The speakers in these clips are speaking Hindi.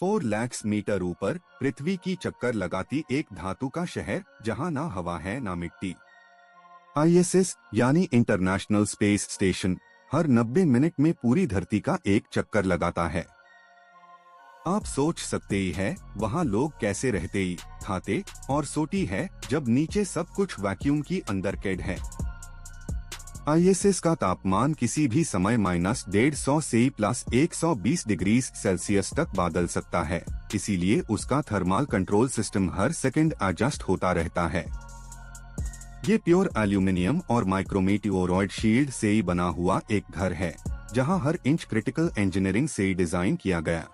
4 लाख मीटर ऊपर पृथ्वी की चक्कर लगाती एक धातु का शहर जहां ना हवा है ना मिट्टी। ISS यानी इंटरनेशनल स्पेस स्टेशन हर 90 मिनट में पूरी धरती का एक चक्कर लगाता है। आप सोच सकते ही है वहाँ लोग कैसे रहते ही खाते और सोती है जब नीचे सब कुछ वैक्यूम की अंदर कैद है। ISS का तापमान किसी भी समय -150 से +120 डिग्री सेल्सियस तक बदल सकता है, इसीलिए उसका थर्मल कंट्रोल सिस्टम हर सेकंड एडजस्ट होता रहता है। ये प्योर एल्यूमिनियम और माइक्रोमीटिओरॉइड शील्ड से ही बना हुआ एक घर है, जहां हर इंच क्रिटिकल इंजीनियरिंग से डिजाइन किया गया।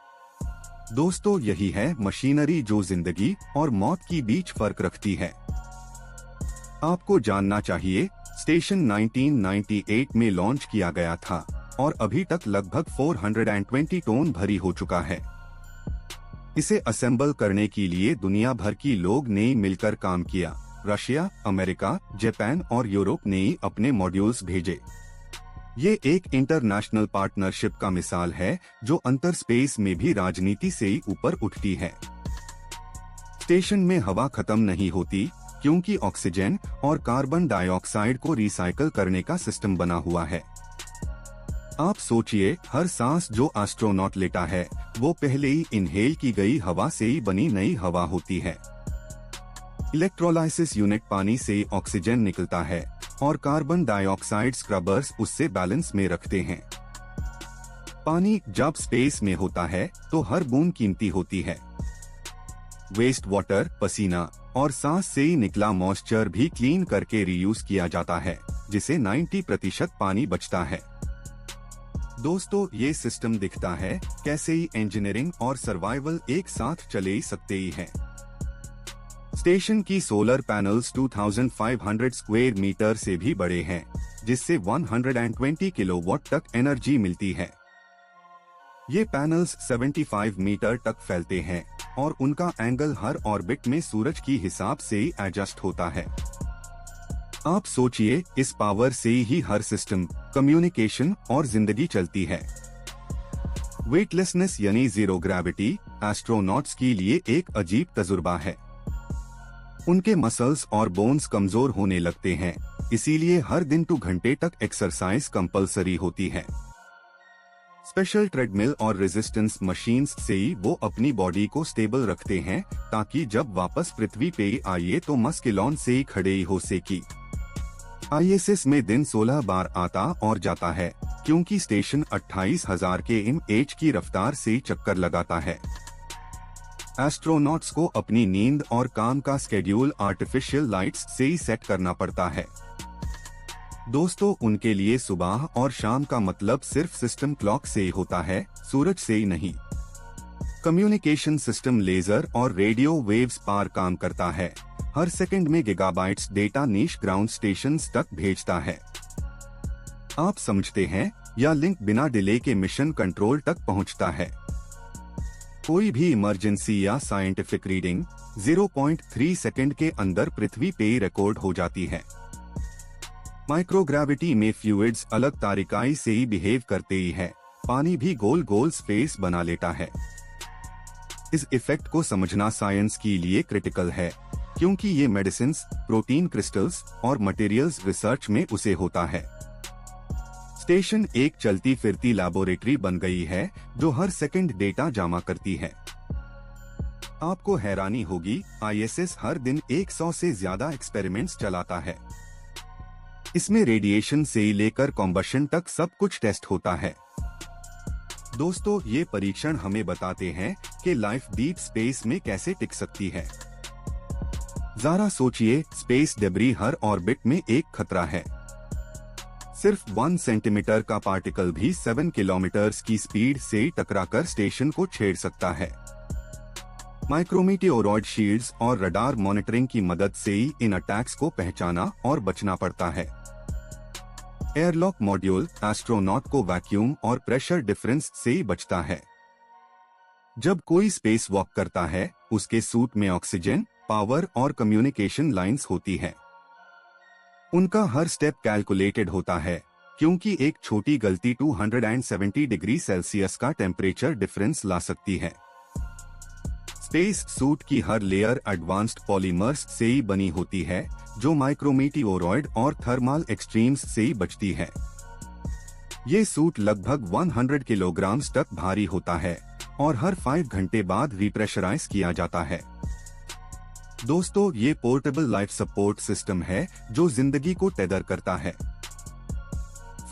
दोस्तों, यही है मशीनरी जो जिंदगी और मौत के बीच फर्क रखती है। आपको जानना चाहिए, स्टेशन 1998 में लॉन्च किया गया था और अभी तक लगभग 420 टन भरी हो चुका है। इसे असेंबल करने के लिए दुनिया भर की लोग ने मिलकर काम किया। रशिया, अमेरिका, जापान और यूरोप ने अपने मॉड्यूल्स भेजे। ये एक इंटरनेशनल पार्टनरशिप का मिसाल है जो अंतर स्पेस में भी राजनीति से ऊपर उठती है। स्टेशन में हवा खत्म नहीं होती क्योंकि ऑक्सीजन और कार्बन डाइऑक्साइड को रिसाइकल करने का सिस्टम बना हुआ है। आप सोचिए, हर सांस जो एस्ट्रोनॉट लेता है वो पहले ही इनहेल की गई हवा से ही बनी नई हवा होती है। इलेक्ट्रोलाइसिस यूनिट पानी से ऑक्सीजन निकलता है और कार्बन डाइऑक्साइड स्क्रबर्स उससे बैलेंस में रखते हैं। पानी जब स्पेस में होता है तो हर बूंद कीमती होती है। वेस्ट वाटर, पसीना और सांस से ही निकला मॉइस्चर भी क्लीन करके रीयूज किया जाता है, जिसे 90% पानी बचता है। दोस्तों, ये सिस्टम दिखता है कैसे ही इंजीनियरिंग और सर्वाइवल एक साथ चले सकते ही हैं। स्टेशन की सोलर पैनल्स 2500 स्क्वायर मीटर से भी बड़े हैं, जिससे 120 किलोवाट तक एनर्जी मिलती है। ये पैनल्स 75 मीटर तक फैलते हैं और उनका एंगल हर ऑर्बिट में सूरज की हिसाब से एडजस्ट होता है। आप सोचिए, इस पावर से ही हर सिस्टम, कम्युनिकेशन और जिंदगी चलती है। वेटलेसनेस यानी जीरो ग्रेविटी एस्ट्रोनॉट्स के लिए एक अजीब तजुर्बा है। उनके मसल्स और बोन्स कमजोर होने लगते हैं, इसीलिए हर दिन 2 घंटे तक एक्सरसाइज कंपलसरी होती है। स्पेशल ट्रेडमिल और रेजिस्टेंस मशीन्स से ही वो अपनी बॉडी को स्टेबल रखते हैं ताकि जब वापस पृथ्वी पे आइए तो मस्कुलॉन से ही खड़े ही हो सके। ISS में दिन 16 बार आता और जाता है क्योंकि स्टेशन 28,000 km/h की रफ्तार से चक्कर लगाता है। एस्ट्रोनॉट्स को अपनी नींद और काम का स्केड्यूल आर्टिफिशियल लाइट्स से ही सेट करना पड़ता है। दोस्तों, उनके लिए सुबह और शाम का मतलब सिर्फ सिस्टम क्लॉक से ही होता है, सूरज से ही नहीं। कम्युनिकेशन सिस्टम लेजर और रेडियो वेव्स पर काम करता है। हर सेकंड में गीगाबाइट्स डेटा नीश ग्राउंड स्टेशंस तक भेजता है। आप समझते हैं, यह लिंक बिना डिले के मिशन कंट्रोल तक पहुंचता है। कोई भी इमरजेंसी या साइंटिफिक रीडिंग 0.3 सेकंड के अंदर पृथ्वी पे रिकॉर्ड हो जाती है। माइक्रोग्रेविटी में फ्लूइड्स अलग तरीकाई से ही बिहेव करते ही है। पानी भी गोल गोल स्पेस बना लेता है। इस इफेक्ट को समझना साइंस के लिए क्रिटिकल है, क्योंकि ये मेडिसिन्स, प्रोटीन क्रिस्टल्स और मटेरियल्स रिसर्च में उसे होता है। स्टेशन एक चलती फिरती लैबोरेटरी बन गई है जो हर सेकंड डेटा जमा करती है। आपको हैरानी होगी, ISS हर दिन 100 से ज्यादा एक्सपेरिमेंट्स चलाता है। इसमें रेडिएशन से लेकर कॉम्बशन तक सब कुछ टेस्ट होता है। दोस्तों, ये परीक्षण हमें बताते हैं कि लाइफ डीप स्पेस में कैसे टिक सकती है। जरा सोचिए, स्पेस डेब्री हर ऑर्बिट में एक खतरा है। सिर्फ 1 सेंटीमीटर का पार्टिकल भी 7 किलोमीटर की स्पीड से टकराकर स्टेशन को छेड़ सकता है। माइक्रोमीटिओरॉइड शील्ड्स और रडार मॉनिटरिंग की मदद से ही इन अटैक्स को पहचाना और बचना पड़ता है। एयरलॉक मॉड्यूल एस्ट्रोनॉट को वैक्यूम और प्रेशर डिफरेंस से ही बचता है। जब कोई स्पेस वॉक करता है, उसके सूट में ऑक्सीजन, पावर और कम्युनिकेशन लाइंस होती है। उनका हर स्टेप कैलकुलेटेड होता है, क्योंकि एक छोटी गलती 270 डिग्री सेल्सियस का टेम्परेचर डिफरेंस ला सकती है। स्पेस सूट की हर लेयर एडवांस्ड पॉलीमर्स से ही बनी होती है, जो माइक्रोमीटिओरॉइड और थर्मल एक्सट्रीम्स से ही बचती है। ये सूट लगभग 100 किलोग्राम तक भारी होता है और हर 5 घंटे बाद रिप्रेशराइज किया जाता है। दोस्तों, ये पोर्टेबल लाइफ सपोर्ट सिस्टम है जो जिंदगी को टेदर करता है।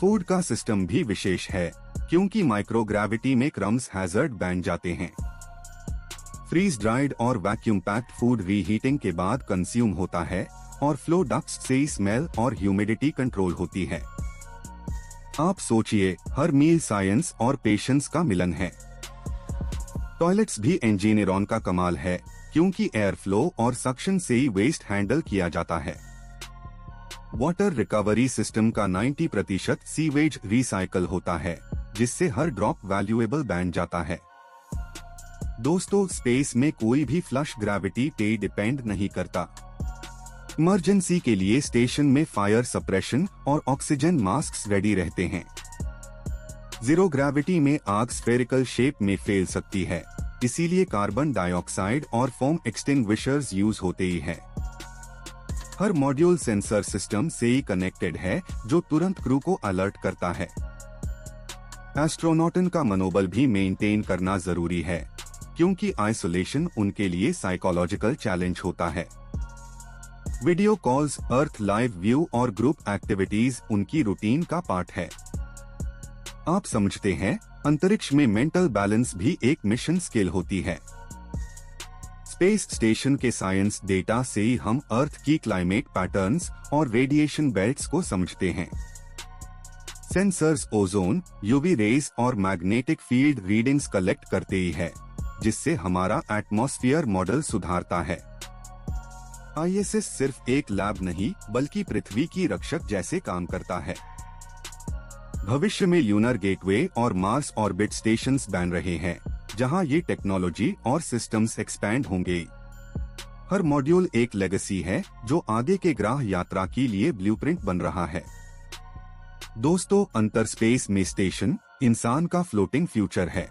फूड का सिस्टम भी विशेष है क्योंकि माइक्रोग्रेविटी में क्रम्स हैजर्ड बन जाते हैं। फ्रीज ड्राइड और वैक्यूम पैक्ड फूड रीहीटिंग के बाद कंज्यूम होता है और फ्लो डक्ट्स से स्मेल और ह्यूमिडिटी कंट्रोल होती है। आप सोचिए, हर मील साइंस और पेशेंस का मिलन है। टॉयलेट्स भी इंजीनियरों का कमाल है क्योंकि एयर फ्लो और सक्शन से ही वेस्ट हैंडल किया जाता है। वाटर रिकवरी सिस्टम का 90% सीवेज रिसाइकल होता है, जिससे हर ड्रॉप वैल्यूएबल बन जाता है। दोस्तों, स्पेस में कोई भी फ्लश ग्रेविटी पे डिपेंड नहीं करता। इमरजेंसी के लिए स्टेशन में फायर सप्रेशन और ऑक्सीजन मास्क रेडी रहते हैं। जीरो ग्रेविटी में आग स्फेरिकल शेप में फैल सकती है, इसीलिए कार्बन डाइऑक्साइड और फोम एक्सटिंग्विशर्स यूज होते ही हैं। हर मॉड्यूल सेंसर सिस्टम से ही कनेक्टेड है, जो तुरंत क्रू को अलर्ट करता है। एस्ट्रोनॉटन का मनोबल भी मेंटेन करना जरूरी है क्योंकि आइसोलेशन उनके लिए साइकोलॉजिकल चैलेंज होता है। वीडियो कॉल्स, अर्थ लाइव व्यू और ग्रुप एक्टिविटीज उनकी रूटीन का पार्ट है। आप समझते हैं, अंतरिक्ष में मेंटल बैलेंस भी एक मिशन स्किल होती है। स्पेस स्टेशन के साइंस डेटा से ही हम अर्थ की क्लाइमेट पैटर्न्स और रेडिएशन बेल्ट्स को समझते हैं। सेंसर्स ओजोन, यूवी रेज और मैग्नेटिक फील्ड रीडिंग्स कलेक्ट करते ही है, जिससे हमारा एटमॉस्फेयर मॉडल सुधारता है। आईएसएस सिर्फ एक लैब नहीं, बल्कि पृथ्वी की रक्षक जैसे काम करता है। भविष्य में ल्यूनर गेटवे और मार्स ऑर्बिट स्टेशंस बन रहे हैं, जहां ये टेक्नोलॉजी और सिस्टम्स एक्सपैंड होंगे। हर मॉड्यूल एक लेगेसी है जो आगे के ग्रह यात्रा के लिए ब्लूप्रिंट बन रहा है। दोस्तों, अंतर स्पेस में स्टेशन इंसान का फ्लोटिंग फ्यूचर है।